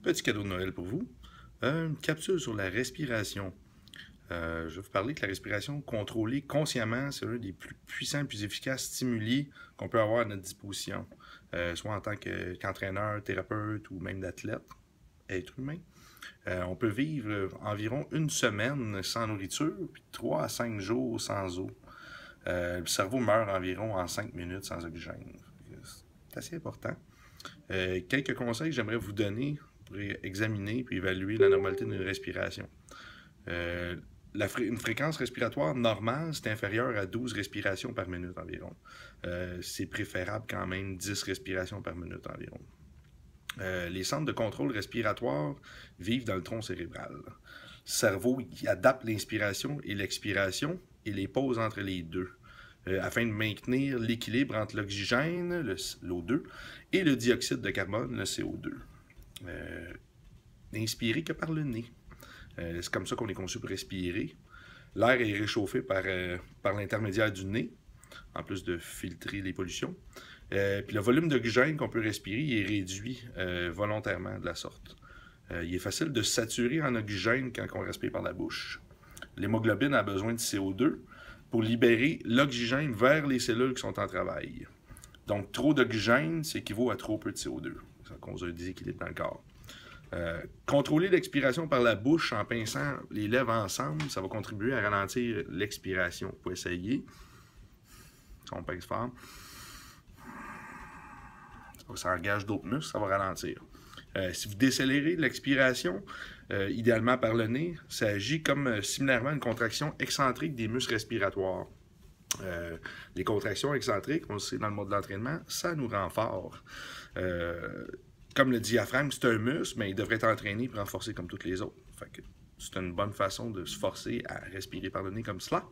Petit cadeau de Noël pour vous. Une capsule sur la respiration. Je vais vous parler que la respiration contrôlée consciemment, c'est l'un des plus puissants et plus efficaces stimuli qu'on peut avoir à notre disposition, soit en tant qu'entraîneur, thérapeute ou même d'athlète, être humain. On peut vivre environ une semaine sans nourriture, puis 3 à 5 jours sans eau. Le cerveau meurt environ en 5 minutes sans oxygène. C'est assez important. Quelques conseils que j'aimerais vous donner pour examiner puis évaluer la normalité d'une respiration. Euh, une fréquence respiratoire normale, c'est inférieur à 12 respirations par minute environ. C'est préférable quand même 10 respirations par minute environ. Les centres de contrôle respiratoire vivent dans le tronc cérébral. Le cerveau adapte l'inspiration et l'expiration et les pauses entre les deux, afin de maintenir l'équilibre entre l'oxygène, l'O2, et le dioxyde de carbone, le CO2. Inspirer que par le nez. C'est comme ça qu'on est conçu pour respirer. L'air est réchauffé par l'intermédiaire du nez, en plus de filtrer les pollutions. Puis le volume d'oxygène qu'on peut respirer est réduit volontairement de la sorte. Il est facile de saturer en oxygène quand on respire par la bouche. L'hémoglobine a besoin de CO2 pour libérer l'oxygène vers les cellules qui sont en travail. Donc, trop d'oxygène, c'est équivaut à trop peu de CO2. Ça cause un déséquilibre dans le corps. Contrôler l'expiration par la bouche en pinçant les lèvres ensemble, ça va contribuer à ralentir l'expiration. Pour essayer, si on pince fort, ça engage d'autres muscles, ça va ralentir. Si vous décélérez l'expiration, idéalement par le nez, ça agit comme similairement une contraction excentrique des muscles respiratoires. Les contractions excentriques, on le sait dans le mode de l'entraînement, ça nous rend fort. Comme le diaphragme, c'est un muscle, mais il devrait être entraîné pour renforcer comme toutes les autres. Fait que c'est une bonne façon de se forcer à respirer par le nez comme cela.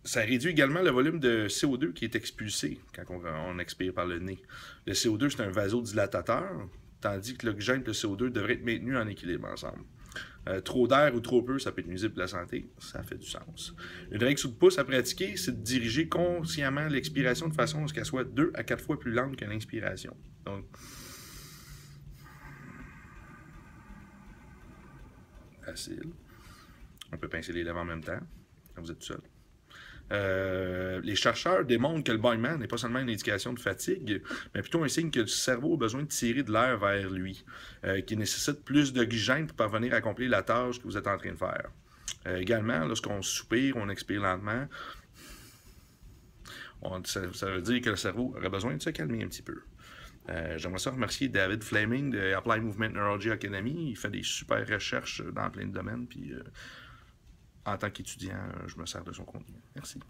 Ça réduit également le volume de CO2 qui est expulsé quand on expire par le nez. Le CO2, c'est un vasodilatateur, tandis que l'oxygène et le CO2 devraient être maintenus en équilibre ensemble. Trop d'air ou trop peu, ça peut être nuisible pour la santé. Ça fait du sens. Une règle sous le pouce à pratiquer, c'est de diriger consciemment l'expiration de façon à ce qu'elle soit 2 à 4 fois plus lente que l'inspiration. Donc, facile. On peut pincer les lèvres en même temps, quand vous êtes tout seul. Les chercheurs démontrent que le bâillement n'est pas seulement une indication de fatigue, mais plutôt un signe que le cerveau a besoin de tirer de l'air vers lui, qui nécessite plus d'oxygène pour parvenir à accomplir la tâche que vous êtes en train de faire. Également, lorsqu'on soupire, on expire lentement, ça veut dire que le cerveau aurait besoin de se calmer un petit peu. J'aimerais ça remercier David Fleming de Apply Movement Neurology Academy. Il fait des super recherches dans plein de domaines, puis en tant qu'étudiant, je me sers de son contenu. Merci.